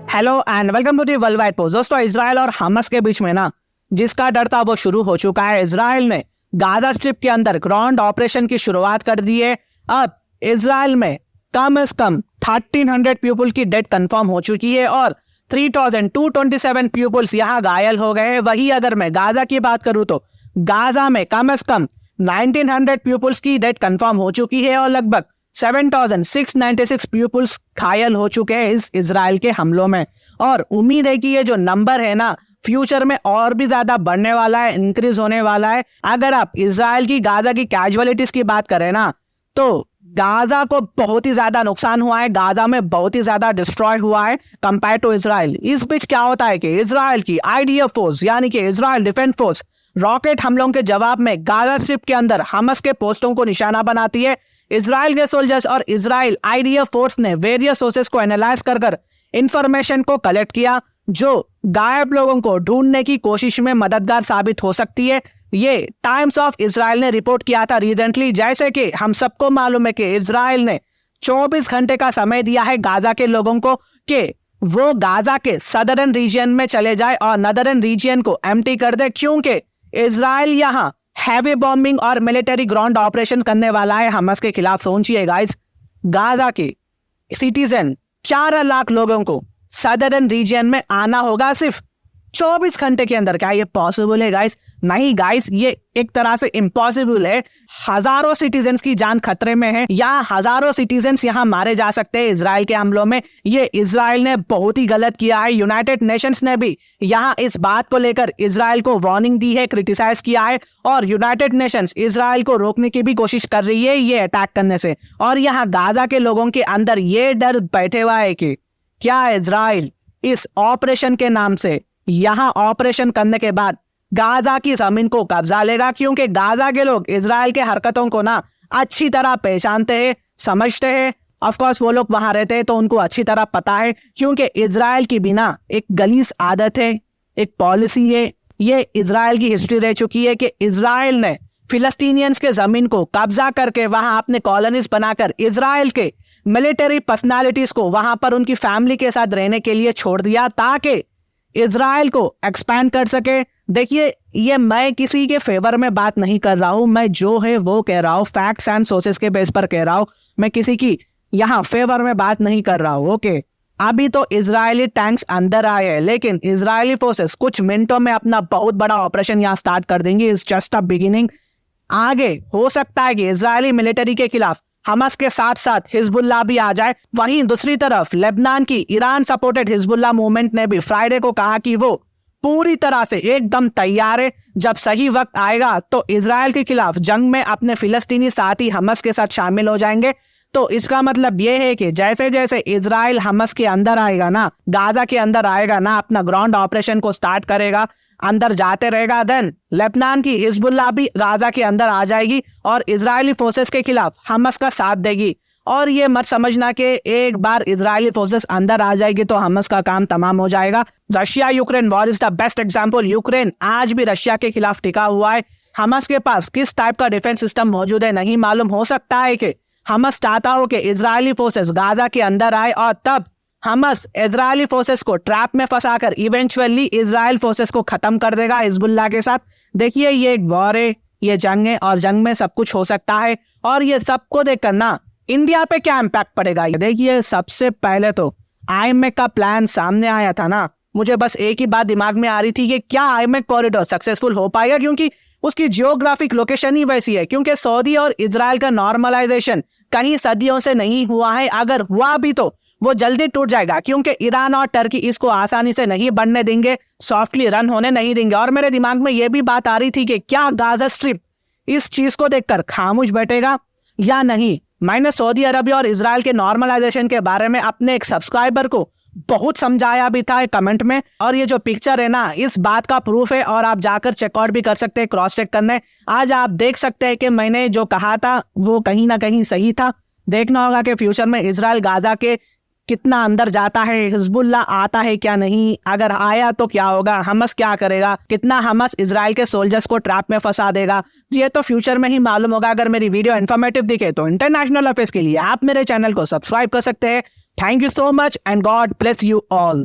Hello and welcome to the world wide post. दोस्तों, Israel और Hamas के बीच में ना जिसका डर था वो शुरू हो चुका है। इजराइल ने गाजा स्ट्रिप के अंदर ग्राउंड ऑपरेशन की शुरुआत कर दी है। अब इजराइल में कम से कम 1300 पीपल की डेथ कंफर्म हो चुकी है और 3227 पीपल्स यहाँ घायल हो गए हैं। वही अगर मैं गाजा की बात करूँ तो गाजा में कम से कम 1900 पीपल्स की डेथ कंफर्म हो चुकी है और लगभग 7696 पीपल्स घायल हो चुके हैं इस इजराइल के हमलों में। और उम्मीद है कि ये जो नंबर है ना फ्यूचर में और भी ज्यादा बढ़ने वाला है, इंक्रीज होने वाला है। अगर आप इजराइल की गाजा की कैजुअलिटीज की बात करें ना तो गाजा को बहुत ही ज्यादा नुकसान हुआ है, गाजा में बहुत ही ज्यादा डिस्ट्रॉय हुआ है कंपेयर टू इजराइल। इस बीच क्या होता है कि इजराइल की आईडीएफ फोर्स यानी कि इजराइल डिफेंस फोर्स रॉकेट हमलों के जवाब में गाजा स्ट्रिप के अंदर हमास के पोस्टों को निशाना बनाती है। इजराइल के सोल्जर्स और इजराइल आईडीएफ फोर्स ने वेरियस सोर्सेस को एनालाइज कर इंफॉर्मेशन को कलेक्ट किया जो गायब लोगों को ढूंढने की कोशिश में मददगार साबित हो सकती है। ये टाइम्स ऑफ इजराइल ने रिपोर्ट किया था रिसेंटली। जैसे कि हम सबको मालूम है कि इजराइल ने 24 घंटे का समय दिया है गाजा के लोगों को कि वो गाजा के सदर्न रीजन में चले जाए और नदर्न रीजन को एम्प्टी कर दे, क्योंकि इजराइल यहाँ हैवी बॉम्बिंग और मिलिट्री ग्राउंड ऑपरेशन करने वाला है हमास के खिलाफ। सोचिए गाइस, गाजा के सिटीजन 4 लाख लोगों को सदर्न रीजन में आना होगा सिर्फ 24 घंटे के अंदर। क्या ये पॉसिबल है गाइस? नहीं गाइस, ये एक तरह से इम्पॉसिबल है। हजारों सिटीजन्स की जान खतरे में है, या हजारों सिटीजन्स यहाँ मारे जा सकते हैं इजराइल के हमलों में। ये इजराइल ने बहुत ही गलत किया है। यूनाइटेड नेशंस ने भी यहाँ इस बात को लेकर इजराइल को वार्निंग दी है, क्रिटिसाइज किया है और यूनाइटेड नेशंस इजराइल को रोकने की भी कोशिश कर रही है ये अटैक करने से। और यहाँ गाजा के लोगों के अंदर ये डर बैठे हुआ है कि क्या इजराइल इस ऑपरेशन के नाम से यहां ऑपरेशन करने के बाद गाजा की जमीन को कब्जा लेगा, क्योंकि गाजा के लोग इजराइल के हरकतों को ना अच्छी तरह पहचानते हैं, समझते हैं। ऑफ कोर्स वो लोग वहां रहते हैं तो उनको अच्छी तरह पता है, क्योंकि इजराइल की बिना एक गलीज आदत है, एक पॉलिसी है। ये इजराइल की हिस्ट्री रह चुकी है कि इजराइल ने फिलिस्तीनियंस के जमीन को कब्जा करके वहां अपने कॉलोनीज बनाकर इजराइल के मिलिट्री पर्सनालिटीज को वहां पर उनकी फैमिली के साथ रहने के लिए छोड़ दिया ताकि इजराइल को एक्सपैंड कर सके। देखिए, ये मैं किसी के फेवर में बात नहीं कर रहा हूं, मैं जो है वो कह रहा हूं, फैक्ट्स एंड सोर्सेस के बेस पर कह रहा हूं। मैं किसी की यहाँ फेवर में बात नहीं कर रहा हूं। ओके, अभी तो इजरायली टैंक्स अंदर आए हैं, लेकिन इजरायली फोर्सेस कुछ मिनटों में अपना बहुत बड़ा ऑपरेशन यहाँ स्टार्ट कर देंगे। It's just a beginning. आगे हो सकता है कि इजरायली मिलिट्री के खिलाफ हमास के साथ साथ हिजबुल्लाह भी आ जाए। वहीं दूसरी तरफ लेबनान की ईरान सपोर्टेड हिजबुल्लाह मूवमेंट ने भी फ्राइडे को कहा कि वो पूरी तरह से एकदम तैयार है, जब सही वक्त आएगा तो इजराइल के खिलाफ जंग में अपने फिलिस्तीनी साथी हमास के साथ शामिल हो जाएंगे। तो इसका मतलब ये है कि जैसे जैसे इजराइल हमास के अंदर आएगा ना, गाजा के अंदर आएगा ना, अपना ग्राउंड ऑपरेशन को स्टार्ट करेगा, अंदर जाते रहेगा, देन लेबनान की हिजबुल्लाह भी गाजा के अंदर आ जाएगी और इजरायली फोर्सेस के खिलाफ हमास का साथ देगी। और ये मत समझना कि एक बार इजरायली फोर्सेस अंदर आ जाएगी तो हमास का काम तमाम हो जाएगा। Russia Ukraine war is the best example. Ukraine आज भी रशिया के खिलाफ टिका हुआ है। हमास के पास किस टाइप का डिफेंस सिस्टम मौजूद है नहीं मालूम। हो सकता है कि हमास चाहता हो कि इजरायली फोर्सेस गाजा के अंदर आए और तब हमास इजरायली फोर्सेस को ट्रैप में फंसाकर इवेंचुअली इजराइल फोर्सेस को खत्म कर देगा हिजबुल्लाह के साथ। देखिए, ये एक वॉर है, ये जंग है और जंग में सब कुछ हो सकता है। और ये सबको देखकर ना इंडिया पे क्या इम्पैक्ट पड़ेगा। देखिए, सबसे पहले तो आईएमएफ का प्लान सामने आया था ना, मुझे बस एक ही बात दिमाग में आ रही थी कि क्या आईएमएफ कॉरिडोर सक्सेसफुल हो पाएगा, क्योंकि उसकी जियोग्राफिक लोकेशन ही वैसी है। क्योंकि सऊदी और इजराइल का नॉर्मलाइजेशन कहीं सदियों से नहीं हुआ है, अगर हुआ भी तो वो जल्दी टूट जाएगा, क्योंकि ईरान और टर्की इसको आसानी से नहीं बनने देंगे, सॉफ्टली रन होने नहीं देंगे। और मेरे दिमाग में ये भी बात आ रही थी कि क्या गाजा स्ट्रिप इस चीज को देखकर खामोश बैठेगा या नहीं। मैंने सऊदी अरबिया और इजराइल के नॉर्मलाइजेशन के बारे में अपने एक सब्सक्राइबर को बहुत समझाया भी था कमेंट में, और ये जो पिक्चर है ना इस बात का प्रूफ है। और आप जाकर चेकआउट भी कर सकते हैं, क्रॉस चेक करने। आज आप देख सकते हैं कि मैंने जो कहा था वो कहीं ना कहीं सही था। देखना होगा कि फ्यूचर में इजराइल गाजा के कितना अंदर जाता है, हिजबुल्लाह आता है क्या नहीं, अगर आया तो क्या होगा, हमस क्या करेगा, कितना हमस इजराइल के सोल्जर्स को ट्रैप में फंसा देगा, ये तो फ्यूचर में ही मालूम होगा। अगर मेरी वीडियो इन्फॉर्मेटिव दिखे तो इंटरनेशनल अफेयर्स के लिए आप मेरे चैनल को सब्सक्राइब कर सकते हैं। Thank you so much and God bless you all.